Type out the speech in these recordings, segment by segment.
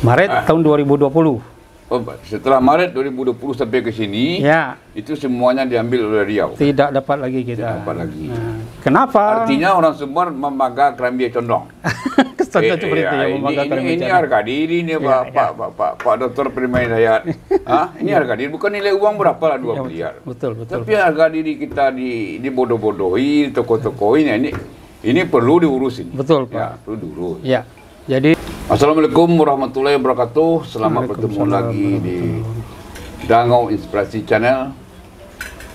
Maret tahun 2020. Oh, setelah Maret 2020 sampai ke sini, Ya. itu semuanya diambil oleh Riau. Tidak dapat lagi kita. Tidak dapat lagi. Nah, kenapa? Artinya orang Sumbar membangga kerambi condong. Contoh seperti itu ya, membanggakan ini bicara. harga diri nih Pak Dokter Permai Dayat. Ini harga diri, bukan nilai uang berapa lah 2 miliar. Betul. Tapi harga diri kita dibodoh-bodohi, toko-tokoin ini perlu diurusin. Betul, Pak. Ya, perlu diurus. Ya. Jadi Assalamualaikum warahmatullahi wabarakatuh. Selamat bertemu lagi di Dangau Inspirasi Channel.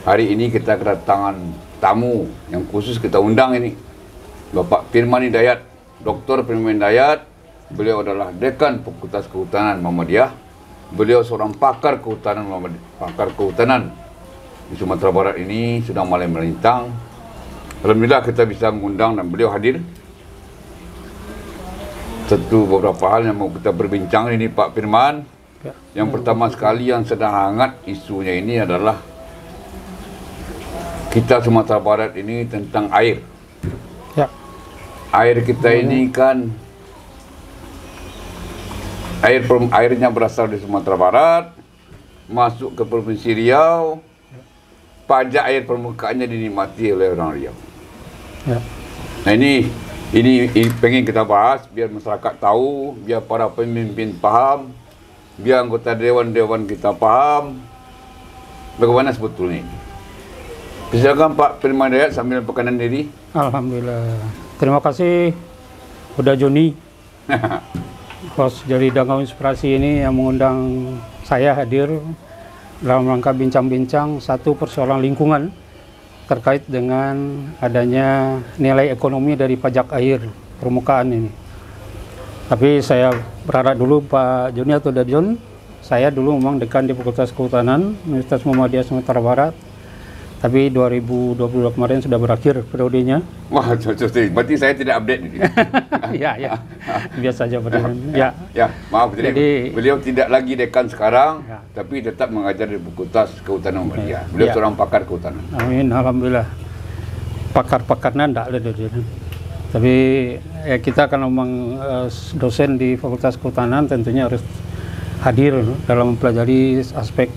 Hari ini kita kedatangan tamu yang khusus kita undang ini, Bapak Firman Hidayat, Dr. Firman Hidayat. Beliau adalah Dekan Fakultas Kehutanan Muhammadiyah. Beliau seorang pakar kehutanan di Sumatera Barat ini sudah mulai melintang. Alhamdulillah kita bisa mengundang dan beliau hadir. Tentu beberapa hal yang mau kita berbincang ini Pak Firman. ya. Yang pertama sekali yang sedang hangat isunya ini adalah kita Sumatera Barat ini tentang air. Ya. Air kita ini kan airnya berasal di Sumatera Barat, masuk ke Provinsi Riau, pajak air permukaannya dinikmati oleh orang Riau. Ya. Nah ini pengen kita bahas biar masyarakat tahu, biar para pemimpin paham, biar anggota dewan kita paham bagaimana sebetulnya ini. Silakan Pak Firman Hidayat sambil perkenalan diri. Alhamdulillah. Terima kasih udah Joni, host dari Dangau Inspirasi ini yang mengundang saya hadir dalam rangka bincang-bincang satu persoalan lingkungan terkait dengan adanya nilai ekonomi dari pajak air permukaan ini. Tapi saya berharap dulu Pak Joni atau Dajon, saya dulu memang dekan di Fakultas Kehutanan Universitas Muhammadiyah Sumatera Barat. Tapi 2022 kemarin sudah berakhir periodenya. Wah, berarti saya tidak update ini. ya. Biasa aja Pak. Ya. Maaf, jadi beliau tidak lagi dekan sekarang, Ya. tapi tetap mengajar di Fakultas Kehutanan Muhammadiyah. Beliau Ya. seorang pakar kehutanan. Amin, alhamdulillah. Pakar-pakarnya enggak ada dia. Tapi kita kan memang dosen di Fakultas Kehutanan tentunya harus hadir dalam mempelajari aspek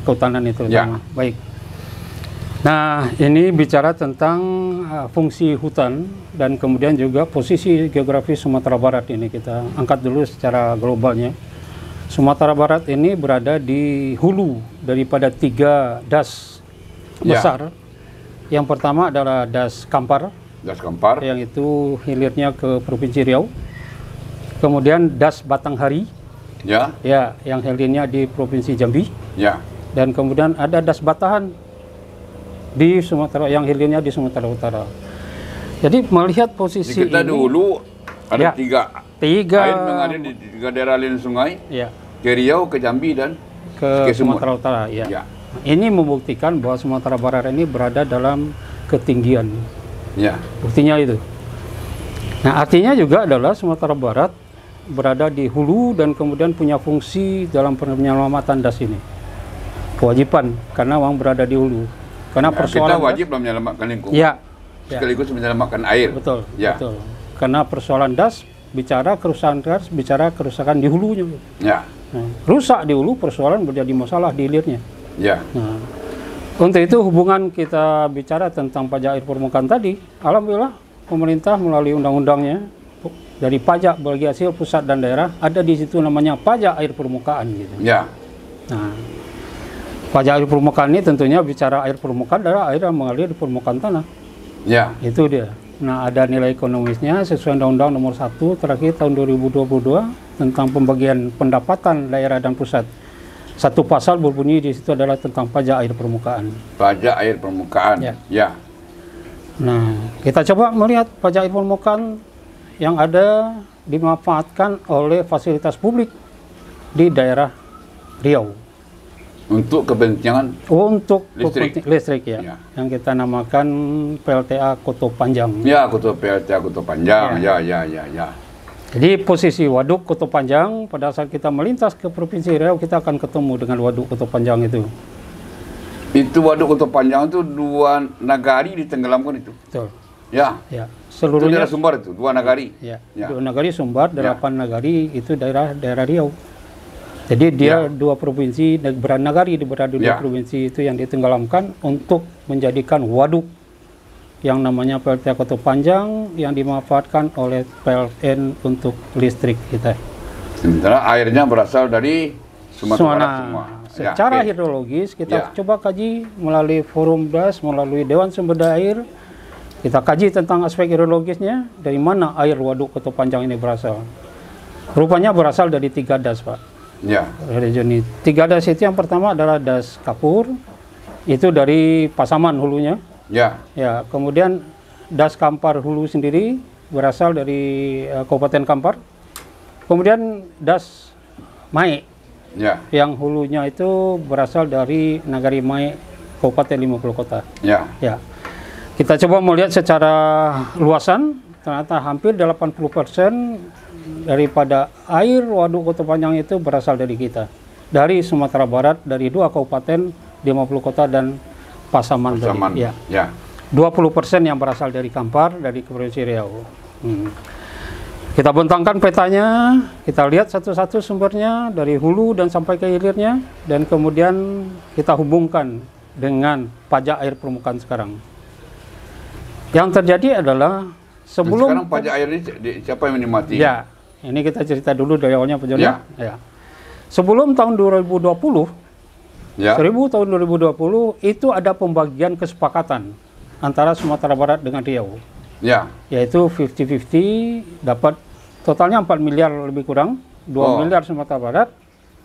kehutanan itu. Ya. Baik. Nah, ini bicara tentang fungsi hutan dan kemudian juga posisi geografis Sumatera Barat ini kita angkat dulu secara globalnya. Sumatera Barat ini berada di hulu daripada 3 das besar. Yang pertama adalah Das Kampar. Das Kampar. Yang itu hilirnya ke Provinsi Riau. Kemudian Das Batanghari. Ya. Ya, yang hilirnya di Provinsi Jambi. Ya. Dan kemudian ada Das Batahan di Sumatera, yang hilirnya di Sumatera Utara. Jadi melihat posisi Jadi kita ini, dulu ada Ya. tiga air mengalir di 3 daerah aliran sungai, ya, ke Riau, ke Jambi, dan ke Sumut. Sumatera Utara. Ya. Ya. Ini membuktikan bahwa Sumatera Barat ini berada dalam ketinggian. Ya. Buktinya itu. Nah, artinya juga adalah Sumatera Barat berada di hulu dan kemudian punya fungsi dalam penyelamatan das ini. Kewajiban, karena uang berada di hulu. Karena Kita persoalan wajib dalam menyelamatkan lingkungan, Ya. sekaligus menyelamatkan air. Betul, Ya. betul. Karena persoalan das bicara kerusakan di hulunya. Ya. Nah, rusak di hulu, persoalan menjadi masalah di hilirnya. Ya. Nah, untuk itu hubungan kita bicara tentang pajak air permukaan tadi, alhamdulillah pemerintah melalui undang-undangnya dari pajak bagi hasil pusat dan daerah ada di situ namanya pajak air permukaan gitu. Ya. Nah, pajak air permukaan ini tentunya bicara air permukaan adalah air yang mengalir di permukaan tanah. Ya. Itu dia. Nah, ada nilai ekonomisnya sesuai Undang-Undang Nomor 1 terakhir tahun 2022 tentang pembagian pendapatan daerah dan pusat. Satu pasal berbunyi di situ adalah tentang pajak air permukaan. Pajak air permukaan. Ya. Ya. Nah, kita coba melihat pajak air permukaan yang ada dimanfaatkan oleh fasilitas publik di daerah Riau. Untuk kepentingan Untuk listrik, ya. Ya. Yang kita namakan PLTA Koto Panjang. Ya, Kutu PLTA Kutu Panjang. Ya. Jadi posisi Waduk Koto Panjang, pada saat kita melintas ke Provinsi Riau, kita akan ketemu dengan Waduk Koto Panjang itu. Itu Waduk Kutu Panjang itu 2 nagari ditenggelamkan itu. Betul. Ya. Ya, Itu seluruhnya. daerah Sumbar itu, 2 nagari. Ya, Ya. 2 nagari Sumbar, Ya. 8 nagari itu daerah Riau. Jadi dia Ya. 2 provinsi, nagari berada di 2 Ya. provinsi itu yang ditenggelamkan untuk menjadikan waduk yang namanya PLTA Koto Panjang yang dimanfaatkan oleh PLN untuk listrik kita. Sementara airnya berasal dari Sumatera Barat semua. Ya, Secara oke. hidrologis kita Ya. coba kaji melalui forum DAS, melalui Dewan Sumber Daya Air. Kita kaji tentang aspek hidrologisnya, dari mana air waduk Koto Panjang ini berasal. Rupanya berasal dari 3 das, Pak. Ya. Dari Joni. 3 das itu yang pertama adalah das Kapur, itu dari Pasaman hulunya. Ya. Ya, kemudian das Kampar hulu sendiri berasal dari Kabupaten Kampar. Kemudian das Mae Ya. yang hulunya itu berasal dari Nagari Mae, Kabupaten 50 Kota. Ya. Ya, kita coba melihat secara luasan, ternyata hampir 80% daripada air waduk Koto Panjang itu berasal dari kita. Dari Sumatera Barat, dari 2 kabupaten, 50 kota dan Pasaman. Pasaman. Tadi. Ya. Ya. 20% yang berasal dari Kampar, dari Provinsi Riau. Kita bentangkan petanya, kita lihat satu-satu sumbernya dari hulu dan sampai ke hilirnya, dan kemudian kita hubungkan dengan pajak air permukaan sekarang. Yang terjadi adalah sebelum Sekarang pajak air ini siapa yang menikmati? ya, ini kita cerita dulu dari awalnya Pak Joni. Ya. Ya. Sebelum tahun 2020, Ya. 1000 tahun 2020 itu ada pembagian kesepakatan antara Sumatera Barat dengan Riau. Ya. Yaitu 50-50, dapat totalnya 4 miliar lebih kurang, 2 miliar Sumatera Barat,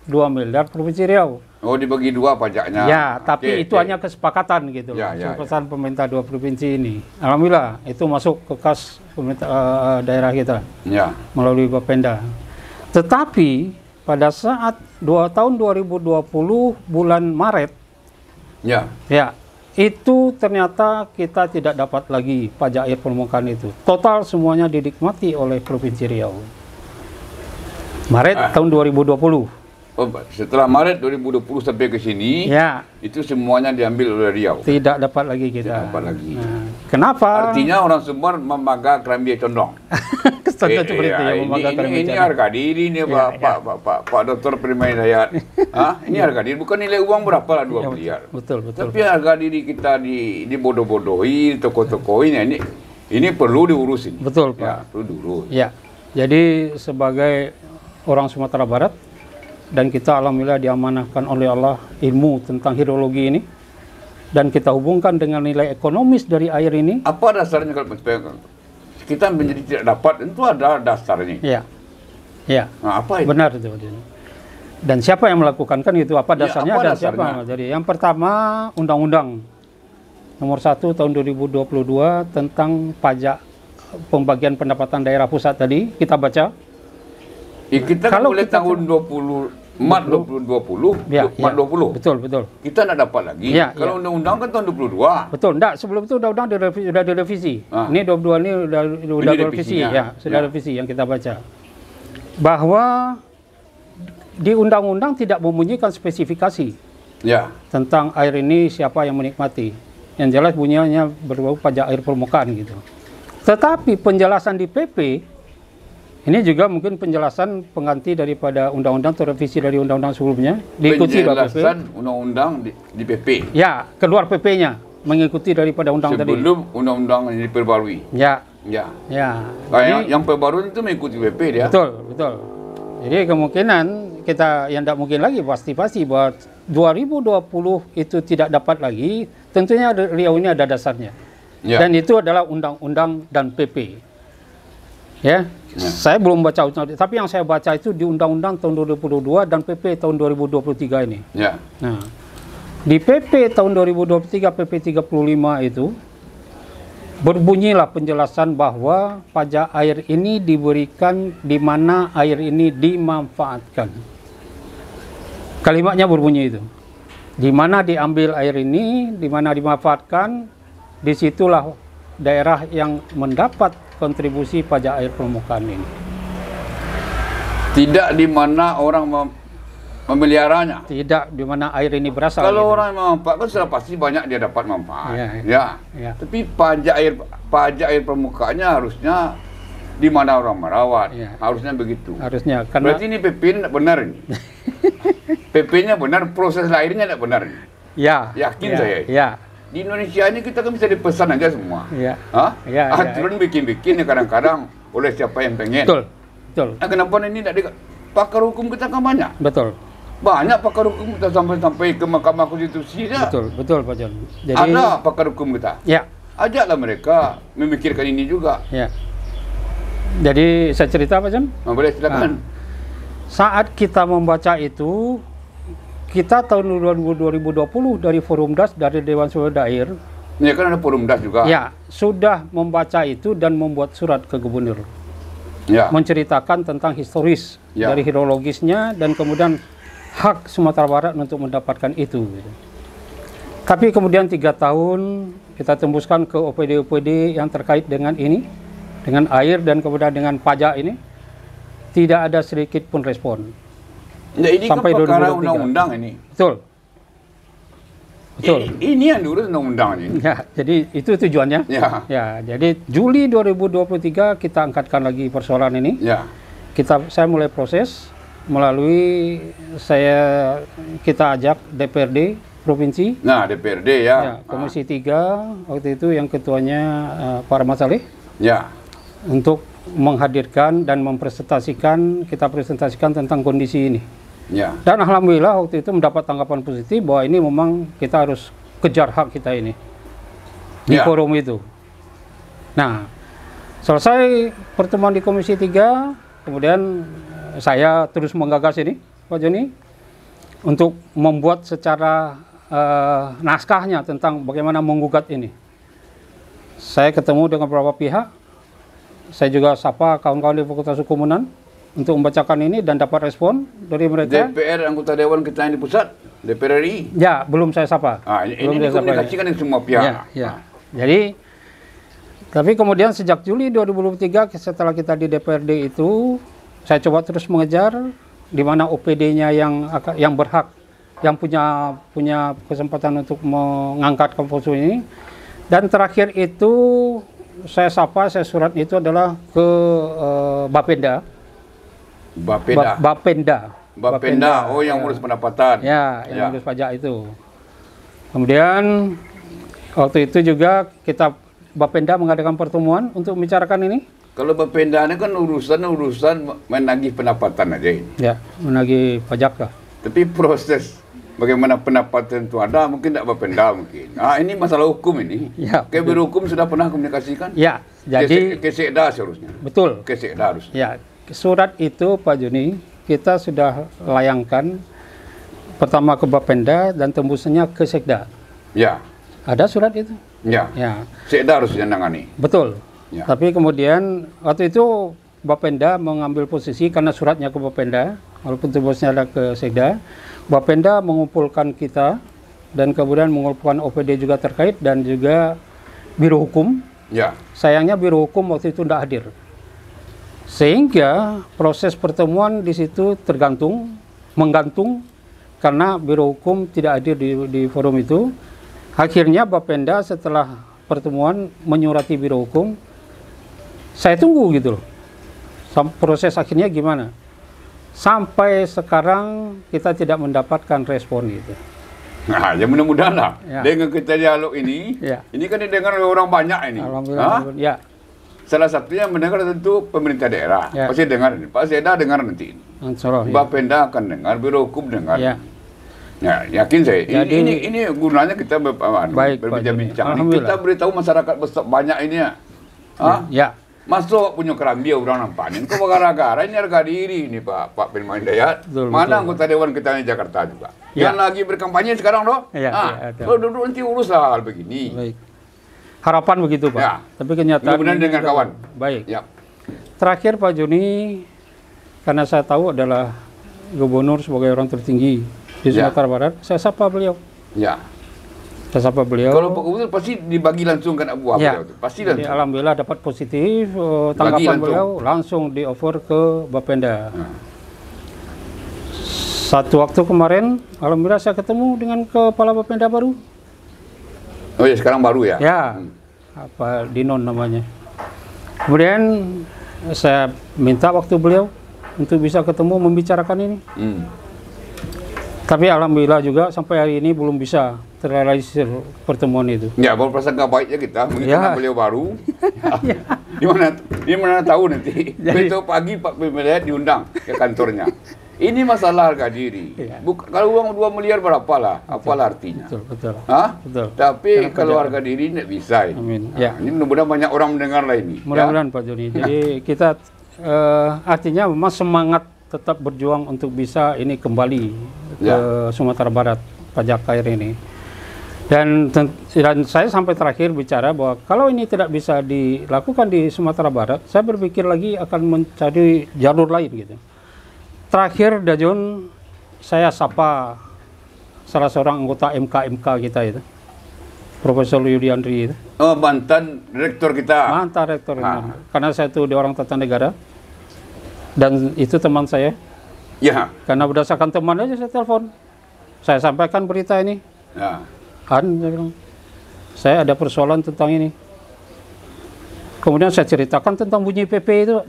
2 miliar Provinsi Riau. Oh, dibagi 2 pajaknya. Ya, tapi Oke, itu oke. hanya kesepakatan gitu. Ya, ya, Kesepakatan pemerintah 2 provinsi ini. Alhamdulillah itu masuk ke kas pemerintah daerah kita Ya. melalui Bapenda. Tetapi pada saat tahun 2020 bulan Maret, Ya. ya, itu ternyata kita tidak dapat lagi pajak air permukaan itu. Total semuanya dinikmati oleh Provinsi Riau. Maret tahun 2020. Oh, setelah Maret 2020 sampai ke sini, Ya, itu semuanya diambil oleh Riau. tidak dapat lagi kita. Tidak dapat lagi. Nah, kenapa? Artinya orang Sumbar membangga kerambi condong. Contoh seperti itu ya, membanggakan ini bicara. harga diri nih Pak Dokter Permai Dayat. Hah? Ini harga diri, bukan nilai uang berapa lah 2 miliar. Betul, betul. Tapi harga diri kita dibodoh-bodohi, toko-tokoin, ini perlu diurusin. Betul, Pak. Ya, perlu diurus. Ya, jadi sebagai orang Sumatera Barat, dan kita alhamdulillah diamanahkan oleh Allah ilmu tentang hidrologi ini, dan kita hubungkan dengan nilai ekonomis dari air ini. Apa dasarnya kalau kita menjadi tidak dapat? Itu ada dasarnya. Ya, ya, Nah, apa itu? benar itu. Dan siapa yang melakukan kan itu? Apa Ya, dasarnya apa dan dasarnya? siapa? Jadi yang pertama Undang-Undang Nomor 1 Tahun 2022 tentang pajak pembagian pendapatan daerah pusat tadi kita baca. Kita kan Kalau mulai kita tahun Maret 2020, Ya, Maret 20. Betul, betul. Kita tidak dapat lagi. Ya, Kalau ya. undang-undang kan tahun 22. Betul, enggak, sebelum itu undang-undang sudah direvisi. Ah. Ini 22 ini sudah Ini direvisi, revisinya. ya, sudah Ya. revisi yang kita baca. Bahwa di undang-undang tidak membunyikan spesifikasi Ya. tentang air ini siapa yang menikmati. Yang jelas bunyinya berbau pajak air permukaan gitu. Tetapi penjelasan di PP ini juga mungkin penjelasan pengganti daripada undang-undang atau revisi dari undang-undang sebelumnya diikuti oleh PP. Penjelasan undang-undang di PP. Ya, keluar PP-nya mengikuti daripada undang tadi. Sebelum undang-undang ini diperbarui. Ya, Ya. ya. Nah, Jadi- yang perbarui itu mengikuti PP dia. Betul, betul. Jadi kemungkinan kita yang tidak mungkin lagi pasti bahwa 2020 itu tidak dapat lagi. Tentunya Riau ini ada dasarnya. Ya. Dan itu adalah undang-undang dan PP. Ya. Saya belum baca undang, tapi yang saya baca itu di undang-undang tahun 2022 dan PP tahun 2023 ini. Ya. Nah, di PP tahun 2023 PP 35 itu berbunyilah penjelasan bahwa pajak air ini diberikan di mana air ini dimanfaatkan. Kalimatnya berbunyi itu. Di mana diambil air ini, di mana dimanfaatkan, disitulah daerah yang mendapat kontribusi pajak air permukaan ini. Tidak di mana orang memeliharanya. Tidak di mana air ini berasal. Kalau gitu. orang yang memanfaatkan sudah pasti banyak dia dapat manfaat. Ya. Tapi pajak air permukaannya harusnya di mana orang merawat. Ya. Harusnya begitu. Harusnya karena Berarti ini PP tidak benar ini. PP-nya benar, proses lahirnya tidak benar ini. ya. Yakin ya, saya. Ya. Di Indonesia ini kita kan bisa dipesan aja semua. Ya. Hah? Ya, Aturan bikin-bikin ya kadang-kadang oleh siapa yang pengen. Betul. Betul. Nah, kenapa ini tidak pakar hukum kita kan banyak. Betul. Banyak pakar hukum kita sampai ke Mahkamah Konstitusi ya. Betul Pak John. Jadi Ada pakar hukum kita. ya. Ajaklah mereka memikirkan ini juga. Ya. Jadi saya cerita Pak John. Nah, boleh silakan. Saat kita membaca itu, kita tahun 2020 dari Forum Das, dari Dewan Sumber Air, Ya kan ada forum das juga. ya sudah membaca itu dan membuat surat ke gubernur, Ya. menceritakan tentang historis Ya. dari hidrologisnya dan kemudian hak Sumatera Barat untuk mendapatkan itu. Tapi kemudian 3 tahun kita tembuskan ke OPD-OPD yang terkait dengan ini, dengan air dan kemudian dengan pajak ini, tidak ada sedikit pun respon. Nah, ini Sampai kan perkara 2023. undang-undang ini. Betul. Betul. Ini yang diurus undang-undang ini. Ya, jadi itu tujuannya. Ya. Ya, jadi Juli 2023 kita angkatkan lagi persoalan ini. Ya. Saya mulai proses melalui kita ajak DPRD provinsi. Nah, DPRD ya. Ya, Komisi 3 waktu itu yang ketuanya Pak Rahmat Saleh Ya. untuk menghadirkan dan kita presentasikan tentang kondisi ini. Ya. Dan alhamdulillah waktu itu mendapat tanggapan positif bahwa ini memang kita harus kejar hak kita ini di Ya. forum itu. Nah, selesai pertemuan di Komisi 3, kemudian saya terus menggagas ini, Pak Joni, untuk membuat secara naskahnya tentang bagaimana menggugat ini. Saya ketemu dengan beberapa pihak, saya juga sapa kawan-kawan di Fakultas Hukum UNAN untuk membacakan ini dan dapat respon dari mereka. DPR anggota Dewan kita yang di pusat, DPR RI. Ya, belum saya sapa. Ini dikomunikasikan dengan semua pihak. Ya. Jadi, tapi kemudian sejak Juli 2023 setelah kita di DPRD itu, saya coba terus mengejar di mana OPD-nya yang berhak, yang punya kesempatan untuk mengangkat kampus ini. Dan terakhir itu saya surat itu adalah ke Bapenda. Bapenda. Oh, yang urus pendapatan. Ya, yang urus pajak itu. Kemudian waktu itu juga Bapenda mengadakan pertemuan untuk membicarakan ini. Kalau Bapenda ini kan urusan menagih pendapatan aja ini. Ya, menagih pajak lah. Tapi proses bagaimana pendapatan itu ada, mungkin tidak Bapenda mungkin. Nah, ini masalah hukum ini. Ya, ke Biro Hukum sudah pernah komunikasikan? Ya, jadi ke Sekda seharusnya. betul. Ke Sekda harusnya. Ya, surat itu Pak Joni kita sudah layangkan pertama ke Bapenda dan tembusannya ke Sekda. Ya. Ada surat itu? Ya. Ya. Sekda harus menangani. Betul. Ya. Tapi kemudian waktu itu Bapenda mengambil posisi karena suratnya ke Bapenda, walaupun tembusnya ada ke Sekda. Bapenda mengumpulkan kita dan kemudian mengumpulkan OPD juga terkait dan juga Biro Hukum. Ya. Sayangnya Biro Hukum waktu itu tidak hadir. Sehingga proses pertemuan di situ menggantung karena Biro Hukum tidak hadir di forum itu. Akhirnya Bapenda setelah pertemuan menyurati Biro Hukum, saya tunggu gitu loh. Proses akhirnya gimana? Sampai sekarang kita tidak mendapatkan respon gitu. Nah, ya mudah-mudahan lah. Ya. Dengan kita dialog ini, Ya. ini kan didengar oleh orang banyak ini. Alhamdulillah. Ya. Salah satunya mendengar tentu pemerintah daerah. Ya. Pasti dengar ini. Pak Sekda dengar nanti. Insyaallah, ya. Bapenda akan dengar, Biro Hukum dengar. Ya. Ya, yakin saya. Jadi- Ini gunanya kita Baik, Pak berbincang-bincang. Joni. Ini Alhamdulillah. kita beritahu masyarakat besar banyak ini ya. Hah? Ya. Masuk punya kerambi orang nampanin. Kok gara-gara ini harga diri ini Pak Firman Dayat. Betul, Mana betul. anggota Dewan kita di Jakarta juga. Ya. Yang lagi berkampanye sekarang loh. Ya, ya, Kalau duduk nanti urus hal begini. Baik. Harapan begitu Pak. Ya. Tapi kenyataan. Mudah-mudahan ini dengan juga- kawan. Baik. Ya. Terakhir Pak Joni, karena saya tahu adalah gubernur sebagai orang tertinggi di Ya. Sumatera Barat, saya sapa beliau. Ya. Saya sapa beliau. Kalau Pak Gubernur pasti dibagi langsung kan Abu Ya. beliau itu. Pasti Jadi, langsung. alhamdulillah dapat positif tanggapan langsung. beliau langsung di offer ke Bapenda. Satu waktu kemarin, alhamdulillah saya ketemu dengan kepala Bapenda baru. Oh ya, sekarang baru ya? Ya, apa Dinon namanya. Kemudian saya minta waktu beliau untuk bisa ketemu membicarakan ini. Tapi alhamdulillah juga sampai hari ini belum bisa terrealisir pertemuan itu. Ya, baru prasangka baiknya kita, mungkin karena beliau baru. Di mana tahu nanti. Besok pagi Pak Pemda diundang ke kantornya. Ini masalah harga diri. Kalau uang 2 miliar berapa lah? Apalah artinya? Betul. Betul. Tapi kalau harga diri tidak bisa. Amin. Ini mudah-mudahan banyak orang mendengar lah ini. Mudah-mudahan Pak Joni. Jadi kita artinya memang semangat tetap berjuang untuk bisa ini kembali ke Sumatera Barat, Pajak Air ini. Dan saya sampai terakhir bicara bahwa kalau ini tidak bisa dilakukan di Sumatera Barat, saya berpikir lagi akan mencari jalur lain gitu. Terakhir Dajon, saya sapa salah seorang anggota MK kita itu, Profesor Yudiandri itu. Oh, mantan rektor kita. Mantan rektor. Karena saya itu orang tata negara dan itu teman saya. Ya. Karena berdasarkan teman aja saya telepon. Saya sampaikan berita ini. Ya. Saya ada persoalan tentang ini. Kemudian saya ceritakan tentang bunyi PP itu.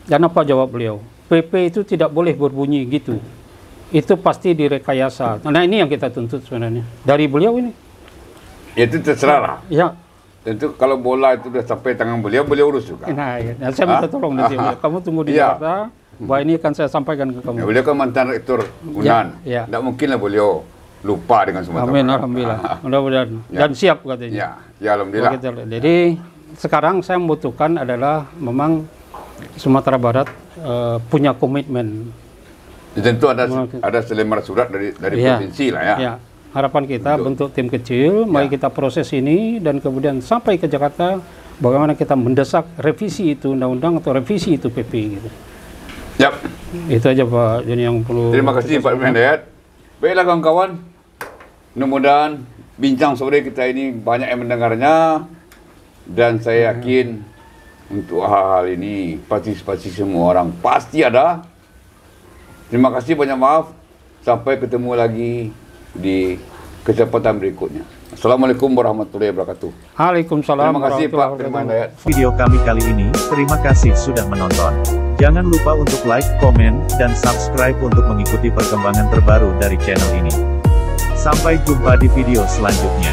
Dan apa jawab beliau? PP itu tidak boleh berbunyi gitu. Itu pasti direkayasa. Nah ini yang kita tuntut sebenarnya. Dari beliau ini. Itu terserah lah. Ya. Tentu kalau bola itu sudah sampai tangan beliau urus juga. Nah, saya minta tolong nanti. Kamu tunggu di Jakarta. Bahwa ini akan saya sampaikan ke kamu. Ya, beliau kan mantan rektor UNAN. Tidak mungkin lah beliau lupa dengan Sumatera Barat. Amin, alhamdulillah. Mudah-mudahan. Dan siap katanya. Ya, alhamdulillah. Jadi sekarang saya membutuhkan adalah memang Sumatera Barat punya komitmen. Tentu ada selembar surat dari provinsi lah ya. Ya. Harapan kita bentuk tim kecil, mari kita proses ini dan kemudian sampai ke Jakarta bagaimana kita mendesak revisi itu undang-undang atau revisi itu PP gitu. Yap. Itu aja Pak Joni yang perlu. Terima kasih Pak Mendet. Baiklah kawan-kawan, mudah-mudahan bincang sore kita ini banyak yang mendengarnya dan saya yakin untuk hal-hal ini partisipasi semua orang pasti ada. Terima kasih, banyak maaf. Sampai ketemu lagi di kesempatan berikutnya. Assalamualaikum warahmatullahi wabarakatuh. Waalaikumsalam. Terima kasih Pak Firman. Video kami kali ini, terima kasih sudah menonton. Jangan lupa untuk like, komen, dan subscribe untuk mengikuti perkembangan terbaru dari channel ini. Sampai jumpa di video selanjutnya.